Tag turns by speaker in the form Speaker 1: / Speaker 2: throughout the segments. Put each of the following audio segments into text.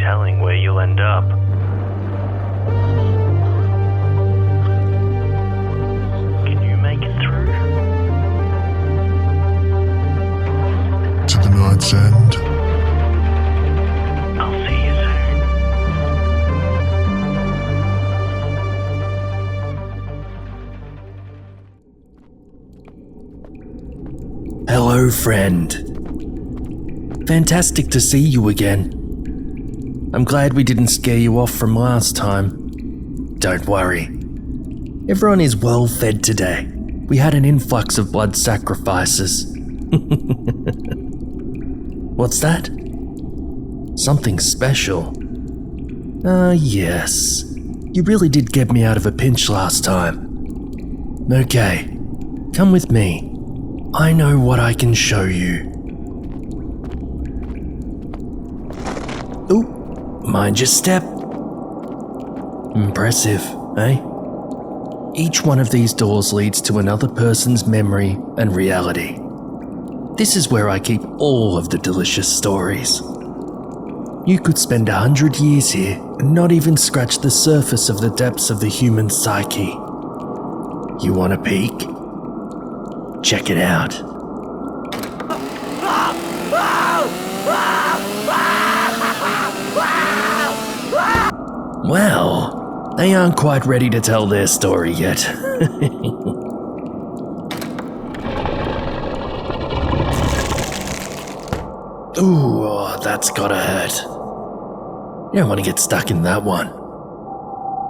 Speaker 1: telling where you'll end up. Can you make it through?
Speaker 2: To the night's end.
Speaker 1: I'll see you soon.
Speaker 3: Hello, friend. Fantastic to see you again. I'm glad we didn't scare you off from last time. Don't worry. Everyone is well fed today. We had an influx of blood sacrifices. What's that? Something special. Yes. You really did get me out of a pinch last time. Okay, come with me. I know what I can show you. Ooh, mind your step. Impressive, eh? Each one of these doors leads to another person's memory and reality. This is where I keep all of the delicious stories. You could spend 100 years here and not even scratch the surface of the depths of the human psyche. You want a peek? Check it out. Well, they aren't quite ready to tell their story yet. Ooh, that's gotta hurt. You don't want to get stuck in that one.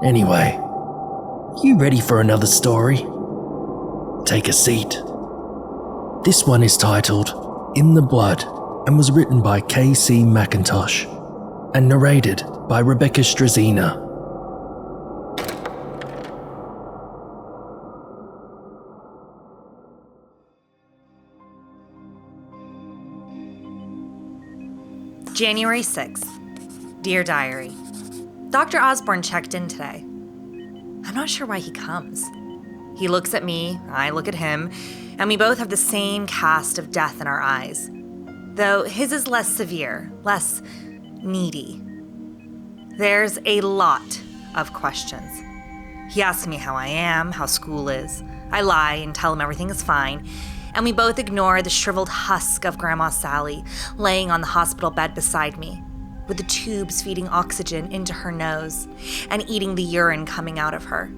Speaker 3: Anyway, you ready for another story? Take a seat. This one is titled In the Blood and was written by K.C. McIntosh and narrated by Rebecca Struzyna.
Speaker 4: January 6th. Dear Diary. Dr. Osborne checked in today. I'm not sure why he comes. He looks at me, I look at him, and we both have the same cast of death in our eyes. Though his is less severe, less needy. There's a lot of questions. He asks me how I am, how school is. I lie and tell him everything is fine, and we both ignore the shriveled husk of Grandma Sally laying on the hospital bed beside me, with the tubes feeding oxygen into her nose and eating the urine coming out of her.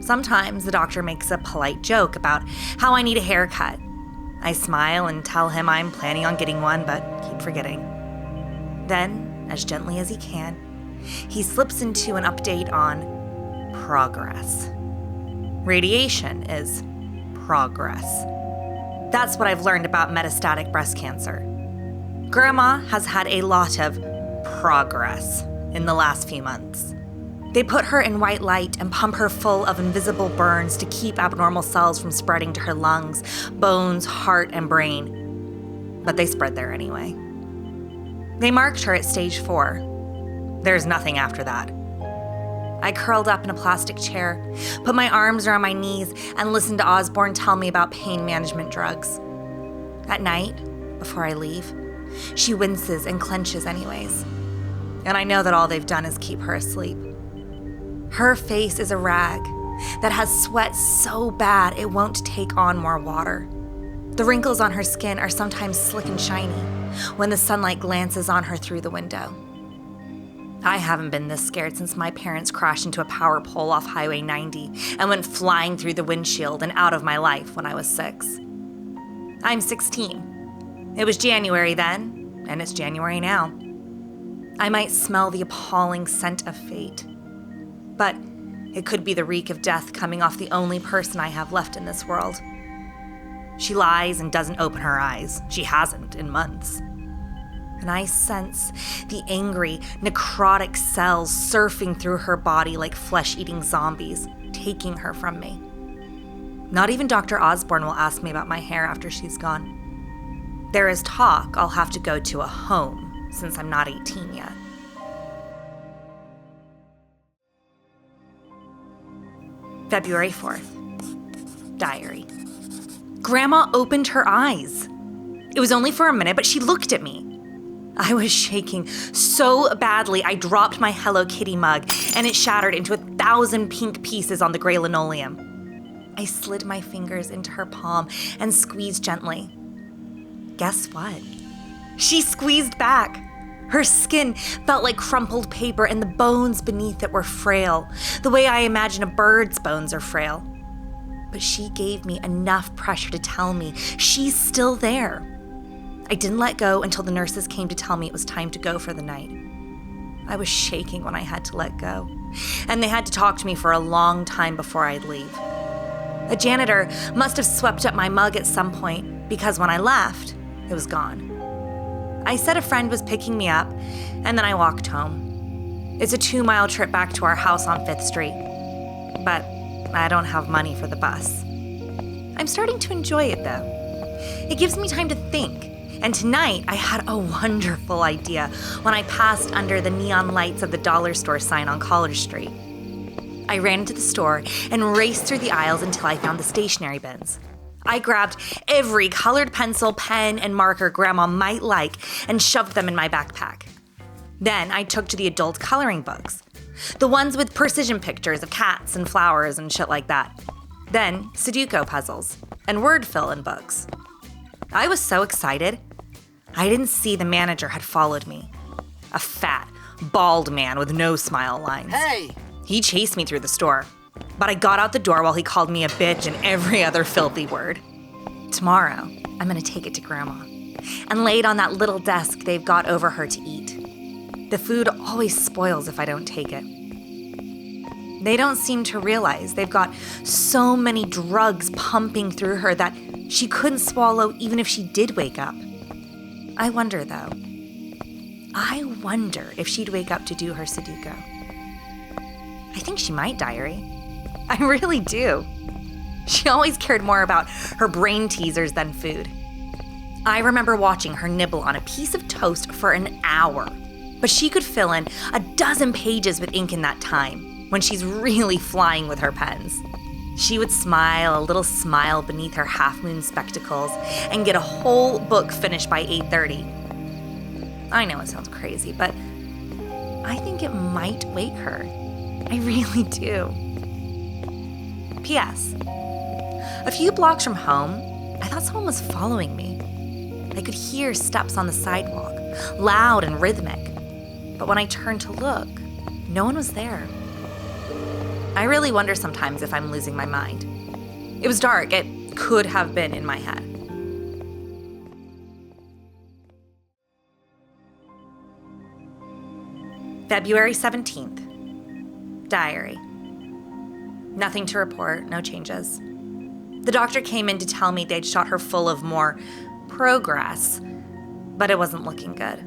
Speaker 4: Sometimes the doctor makes a polite joke about how I need a haircut. I smile and tell him I'm planning on getting one, but keep forgetting. Then, as gently as he can, he slips into an update on progress. Radiation is progress. That's what I've learned about metastatic breast cancer. Grandma has had a lot of progress in the last few months. They put her in white light and pump her full of invisible burns to keep abnormal cells from spreading to her lungs, bones, heart, and brain. But they spread there anyway. They marked her at stage 4. There's nothing after that. I curled up in a plastic chair, put my arms around my knees, and listened to Osborne tell me about pain management drugs. At night, before I leave, she winces and clenches anyways. And I know that all they've done is keep her asleep. Her face is a rag that has sweat so bad it won't take on more water. The wrinkles on her skin are sometimes slick and shiny when the sunlight glances on her through the window. I haven't been this scared since my parents crashed into a power pole off Highway 90 and went flying through the windshield and out of my life when I was 6. I'm 16. It was January then, and it's January now. I might smell the appalling scent of fate, but it could be the reek of death coming off the only person I have left in this world. She lies and doesn't open her eyes. She hasn't in months. And I sense the angry, necrotic cells surfing through her body like flesh-eating zombies, taking her from me. Not even Dr. Osborne will ask me about my hair after she's gone. There is talk I'll have to go to a home since I'm not 18 yet. February 4th. Diary. Grandma opened her eyes. It was only for a minute, but she looked at me. I was shaking so badly I dropped my Hello Kitty mug and it shattered into 1,000 pink pieces on the gray linoleum. I slid my fingers into her palm and squeezed gently. Guess what? She squeezed back. Her skin felt like crumpled paper and the bones beneath it were frail, the way I imagine a bird's bones are frail. But she gave me enough pressure to tell me she's still there. I didn't let go until the nurses came to tell me it was time to go for the night. I was shaking when I had to let go, and they had to talk to me for a long time before I'd leave. A janitor must have swept up my mug at some point because when I left, it was gone. I said a friend was picking me up, and then I walked home. It's a 2-mile trip back to our house on 5th Street, but I don't have money for the bus. I'm starting to enjoy it, though. It gives me time to think. And tonight, I had a wonderful idea when I passed under the neon lights of the dollar store sign on College Street. I ran into the store and raced through the aisles until I found the stationery bins. I grabbed every colored pencil, pen, and marker Grandma might like and shoved them in my backpack. Then I took to the adult coloring books, the ones with precision pictures of cats and flowers and shit like that. Then Sudoku puzzles and word fill-in books. I was so excited. I didn't see the manager had followed me. A fat, bald man with no smile lines.
Speaker 5: Hey!
Speaker 4: He chased me through the store, but I got out the door while he called me a bitch and every other filthy word. Tomorrow, I'm gonna take it to Grandma and lay it on that little desk they've got over her to eat. The food always spoils if I don't take it. They don't seem to realize they've got so many drugs pumping through her that she couldn't swallow even if she did wake up. I wonder, though. I wonder if she'd wake up to do her Sudoku. I think she might, Diary. I really do. She always cared more about her brain teasers than food. I remember watching her nibble on a piece of toast for an hour, but she could fill in 12 pages with ink in that time when she's really flying with her pens. She would smile a little smile beneath her half-moon spectacles and get a whole book finished by 8:30. I know it sounds crazy, but I think it might wake her. I really do. P.S. A few blocks from home, I thought someone was following me. I could hear steps on the sidewalk, loud and rhythmic. But when I turned to look, no one was there. I really wonder sometimes if I'm losing my mind. It was dark. It could have been in my head. February 17th. Diary. Nothing to report, no changes. The doctor came in to tell me they'd shot her full of more progress, but it wasn't looking good.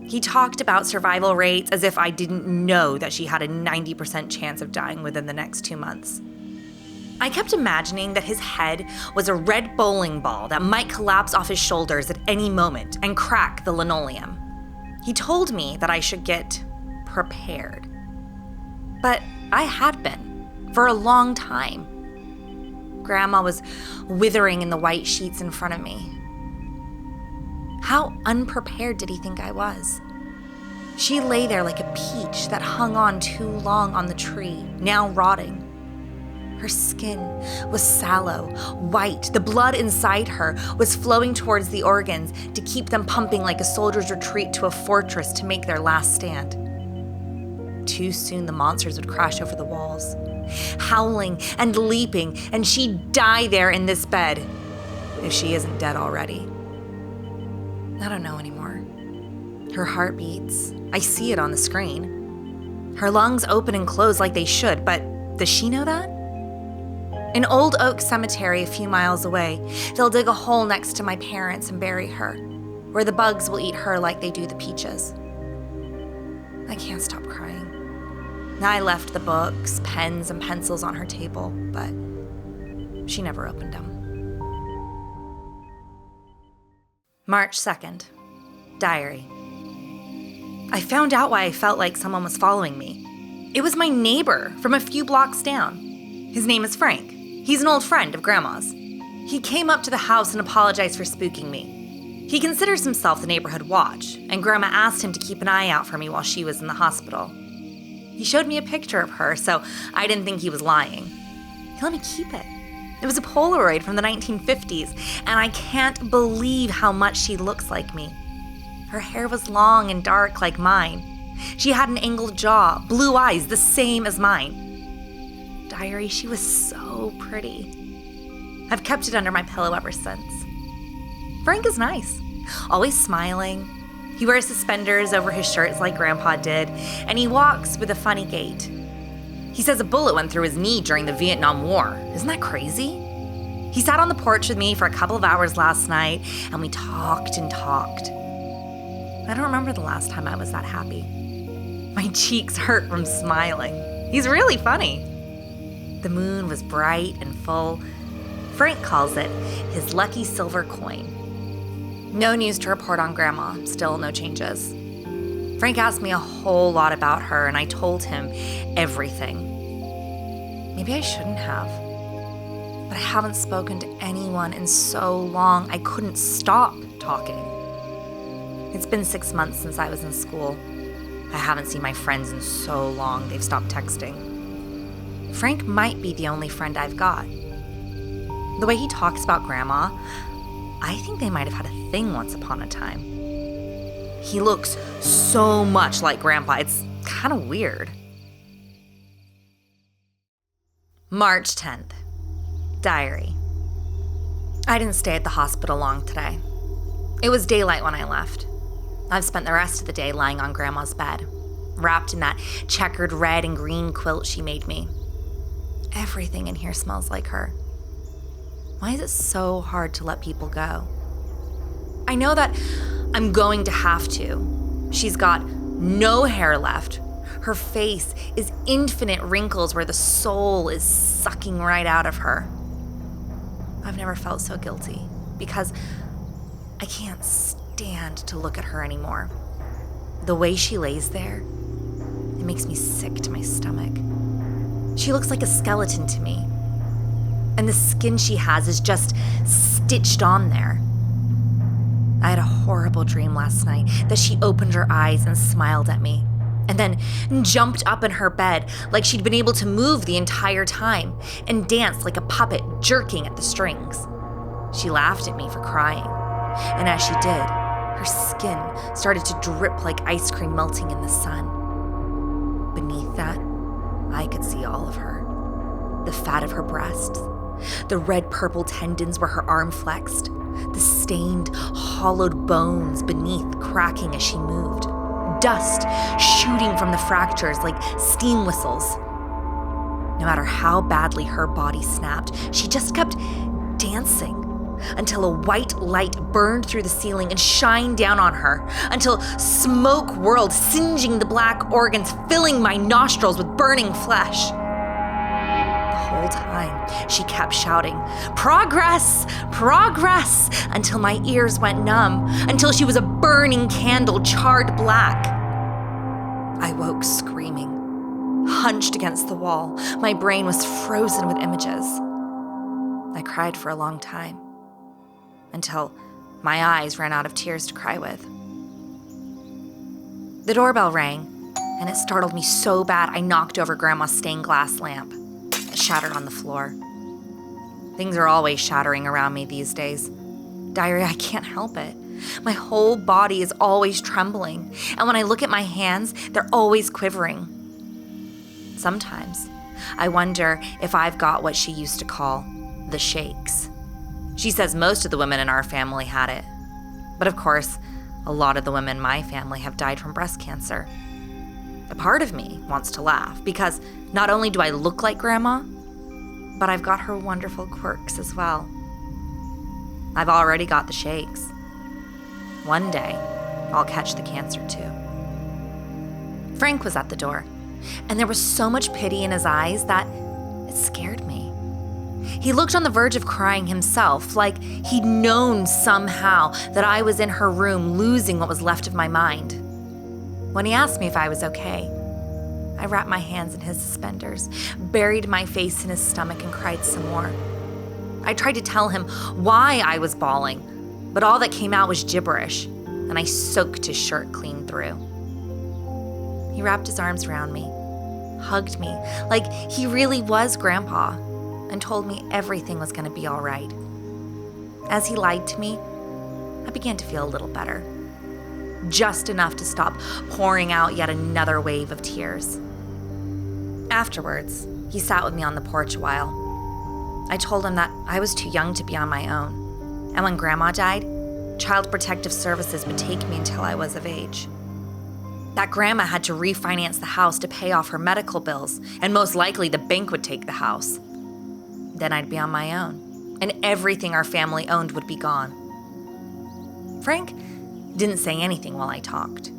Speaker 4: He talked about survival rates as if I didn't know that she had a 90% chance of dying within the next 2 months. I kept imagining that his head was a red bowling ball that might collapse off his shoulders at any moment and crack the linoleum. He told me that I should get prepared. But I had been, for a long time. Grandma was withering in the white sheets in front of me. How unprepared did he think I was? She lay there like a peach that hung on too long on the tree, now rotting. Her skin was sallow, white. The blood inside her was flowing towards the organs to keep them pumping like a soldier's retreat to a fortress to make their last stand. Too soon the monsters would crash over the walls, howling and leaping, and she'd die there in this bed, if she isn't dead already. I don't know anymore. Her heart beats. I see it on the screen. Her lungs open and close like they should, but does she know that? In Old Oak Cemetery a few miles away, they'll dig a hole next to my parents and bury her, where the bugs will eat her like they do the peaches. I can't stop crying. I left the books, pens, and pencils on her table, but she never opened them. March 2nd. Diary. I found out why I felt like someone was following me. It was my neighbor from a few blocks down. His name is Frank. He's an old friend of Grandma's. He came up to the house and apologized for spooking me. He considers himself the neighborhood watch, and Grandma asked him to keep an eye out for me while she was in the hospital. He showed me a picture of her, so I didn't think he was lying. He let me keep it. It was a Polaroid from the 1950s, and I can't believe how much she looks like me. Her hair was long and dark like mine. She had an angled jaw, blue eyes, the same as mine. Diary, she was so pretty. I've kept it under my pillow ever since. Frank is nice, always smiling. He wears suspenders over his shirts like Grandpa did, and he walks with a funny gait. He says a bullet went through his knee during the Vietnam War. Isn't that crazy? He sat on the porch with me for a couple of hours last night, and we talked and talked. I don't remember the last time I was that happy. My cheeks hurt from smiling. He's really funny. The moon was bright and full. Frank calls it his lucky silver coin. No news to report on Grandma, still no changes. Frank asked me a whole lot about her, and I told him everything. Maybe I shouldn't have, but I haven't spoken to anyone in so long I couldn't stop talking. It's been 6 months since I was in school. I haven't seen my friends in so long, they've stopped texting. Frank might be the only friend I've got. The way he talks about Grandma, I think they might have had a thing once upon a time. He looks so much like Grandpa, it's kind of weird. March 10th. Diary. I didn't stay at the hospital long today. It was daylight when I left. I've spent the rest of the day lying on Grandma's bed, wrapped in that checkered red and green quilt she made me. Everything in here smells like her. Why is it so hard to let people go? I know that I'm going to have to. She's got no hair left. Her face is infinite wrinkles where the soul is sucking right out of her. I've never felt so guilty because I can't stand to look at her anymore. The way she lays there, it makes me sick to my stomach. She looks like a skeleton to me. And the skin she has is just stitched on there. I had a horrible dream last night that she opened her eyes and smiled at me, and then jumped up in her bed like she'd been able to move the entire time and danced like a puppet jerking at the strings. She laughed at me for crying, and as she did, her skin started to drip like ice cream melting in the sun. Beneath that, I could see all of her. The fat of her breasts, the red-purple tendons where her arm flexed, the stained, hollowed bones beneath cracking as she moved, dust shooting from the fractures like steam whistles. No matter how badly her body snapped, she just kept dancing until a white light burned through the ceiling and shined down on her, until smoke whirled, singeing the black organs, filling my nostrils with burning flesh. The whole time, she kept shouting, "Progress! Progress!" until my ears went numb, until she was a burning candle, charred black. I woke screaming, hunched against the wall. My brain was frozen with images. I cried for a long time, until my eyes ran out of tears to cry with. The doorbell rang, and it startled me so bad I knocked over Grandma's stained glass lamp. It shattered on the floor. Things are always shattering around me these days. Diary, I can't help it. My whole body is always trembling, and when I look at my hands, they're always quivering. Sometimes, I wonder if I've got what she used to call the shakes. She says most of the women in our family had it. But of course, a lot of the women in my family have died from breast cancer. A part of me wants to laugh because not only do I look like Grandma, but I've got her wonderful quirks as well. I've already got the shakes. One day, I'll catch the cancer too. Frank was at the door, and there was so much pity in his eyes that it scared me. He looked on the verge of crying himself, like he'd known somehow that I was in her room losing what was left of my mind. When he asked me if I was okay, I wrapped my hands in his suspenders, buried my face in his stomach, and cried some more. I tried to tell him why I was bawling, but all that came out was gibberish, and I soaked his shirt clean through. He wrapped his arms around me, hugged me like he really was Grandpa, and told me everything was going to be all right. As he lied to me, I began to feel a little better. Just enough to stop pouring out yet another wave of tears. Afterwards, he sat with me on the porch a while. I told him that I was too young to be on my own, and when Grandma died, Child Protective Services would take me until I was of age. That Grandma had to refinance the house to pay off her medical bills, and most likely the bank would take the house. Then I'd be on my own, and everything our family owned would be gone. Frank didn't say anything while I talked.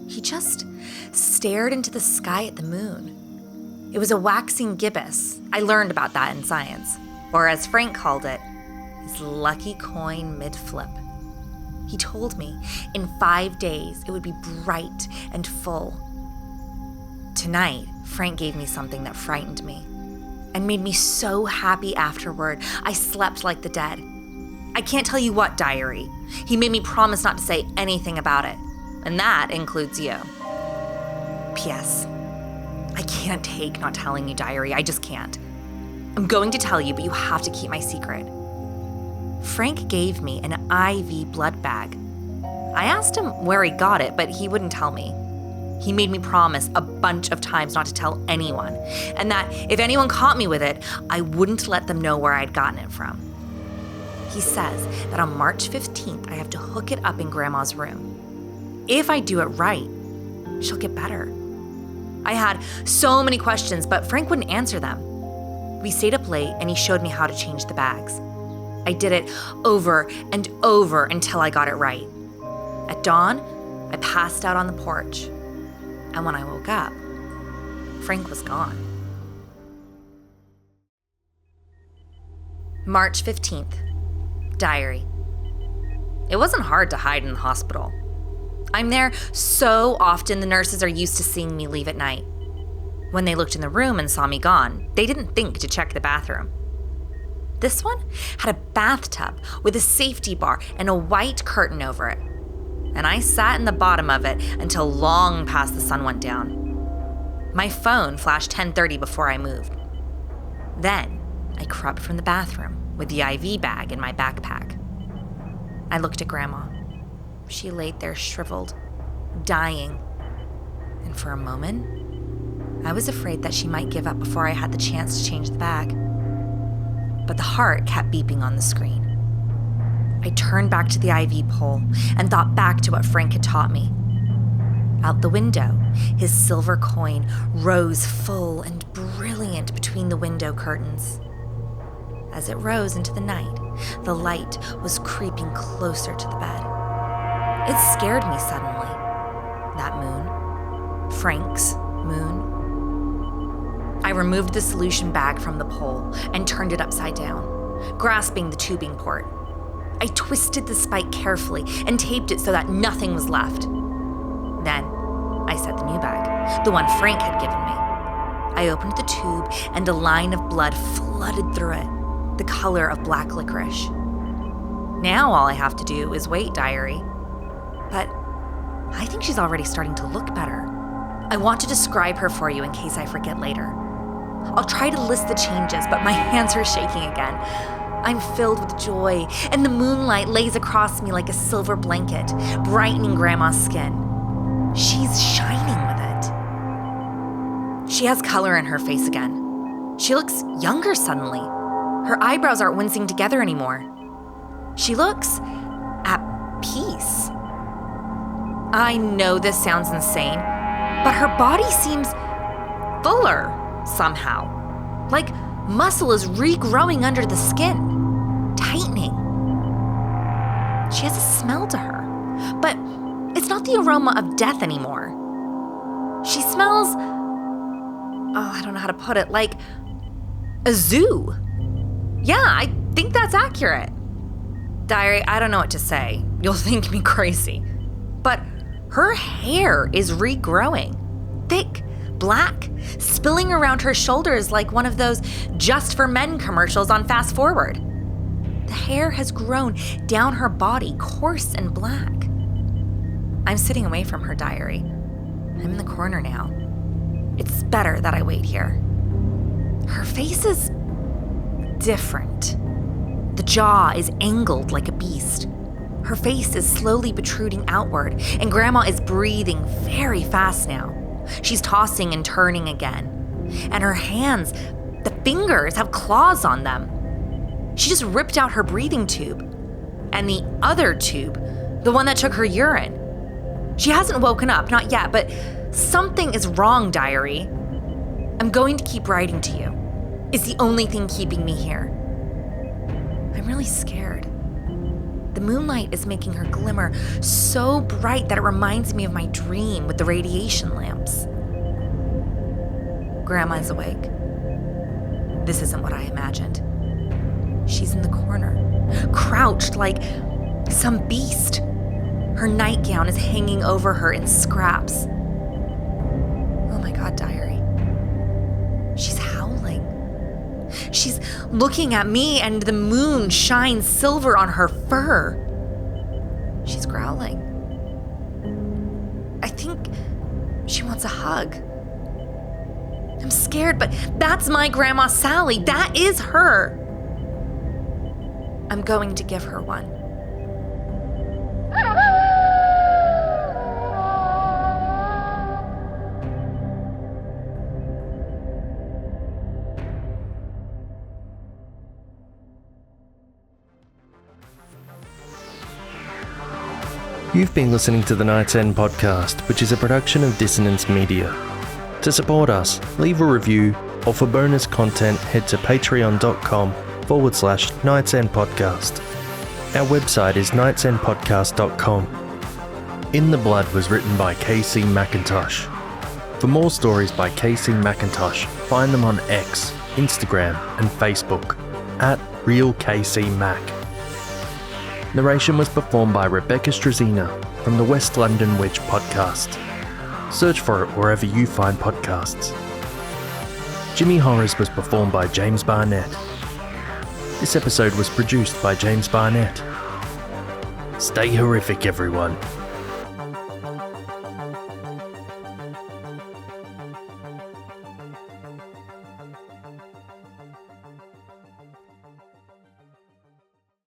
Speaker 4: He just stared into the sky at the moon. It was a waxing gibbous. I learned about that in science, or as Frank called it, his lucky coin mid-flip. He told me in 5 days it would be bright and full. Tonight, Frank gave me something that frightened me and made me so happy afterward. I slept like the dead. I can't tell you what, diary. He made me promise not to say anything about it, and that includes you. P.S. I can't take not telling you, diary. I just can't. I'm going to tell you, but you have to keep my secret. Frank gave me an IV blood bag. I asked him where he got it, but he wouldn't tell me. He made me promise a bunch of times not to tell anyone, and that if anyone caught me with it, I wouldn't let them know where I'd gotten it from. He says that on March 15th, I have to hook it up in Grandma's room. If I do it right, she'll get better. I had so many questions, but Frank wouldn't answer them. We stayed up late, and he showed me how to change the bags. I did it over and over until I got it right. At dawn, I passed out on the porch, and when I woke up, Frank was gone. March 15th. Diary. It wasn't hard to hide in the hospital. I'm there so often the nurses are used to seeing me leave at night. When they looked in the room and saw me gone, they didn't think to check the bathroom. This one had a bathtub with a safety bar and a white curtain over it. And I sat in the bottom of it until long past the sun went down. My phone flashed 10:30 before I moved. Then I crept from the bathroom with the IV bag in my backpack. I looked at Grandma. She laid there shriveled, dying. And for a moment, I was afraid that she might give up before I had the chance to change the bag. But the heart kept beeping on the screen. I turned back to the IV pole and thought back to what Frank had taught me. Out the window, his silver coin rose full and brilliant between the window curtains. As it rose into the night, the light was creeping closer to the bed. It scared me suddenly. That moon. Frank's moon. I removed the solution bag from the pole and turned it upside down, grasping the tubing port. I twisted the spike carefully and taped it so that nothing was left. Then I set the new bag, the one Frank had given me. I opened the tube and a line of blood flooded through it, the color of black licorice. Now all I have to do is wait, diary. But I think she's already starting to look better. I want to describe her for you in case I forget later. I'll try to list the changes, but my hands are shaking again. I'm filled with joy, and the moonlight lays across me like a silver blanket, brightening Grandma's skin. She's shining with it. She has color in her face again. She looks younger suddenly. Her eyebrows aren't wincing together anymore. She looks at peace. I know this sounds insane, but her body seems fuller somehow. Like muscle is regrowing under the skin, tightening. She has a smell to her, but it's not the aroma of death anymore. She smells, I don't know how to put it, like a zoo. Yeah, I think that's accurate. Diary, I don't know what to say. You'll think me crazy. But her hair is regrowing. Thick, black, spilling around her shoulders like one of those Just for Men commercials on Fast Forward. The hair has grown down her body, coarse and black. I'm sitting away from her diary. I'm in the corner now. It's better that I wait here. Her face is different. The jaw is angled like a beast. Her face is slowly protruding outward, and Grandma is breathing very fast now. She's tossing and turning again. And her hands, the fingers, have claws on them. She just ripped out her breathing tube. And the other tube, the one that took her urine. She hasn't woken up, not yet, but something is wrong, diary. I'm going to keep writing to you. It's the only thing keeping me here. I'm really scared. The moonlight is making her glimmer so bright that it reminds me of my dream with the radiation lamps. Grandma is awake. This isn't what I imagined. She's in the corner, crouched like some beast. Her nightgown is hanging over her in scraps. Oh my God, diary. She's howling. She's looking at me, and the moon shines silver on her fur. She's growling. I think she wants a hug. I'm scared, but that's my Grandma Sally. That is her. I'm going to give her one.
Speaker 3: You've been listening to the Night's End podcast, which is a production of Dissonance Media. To support us, leave a review, or for bonus content, head to patreon.com/Night's End podcast. Our website is nightsendpodcast.com. In the Blood was written by KC McIntosh. For more stories by KC McIntosh, find them on X, Instagram, and Facebook at RealKCMac. Narration was performed by Rebecca Struzyna from the West London Witch podcast. Search for it wherever you find podcasts. Jimmy Horrors was performed by James Barnett. This episode was produced by James Barnett. Stay horrific, everyone.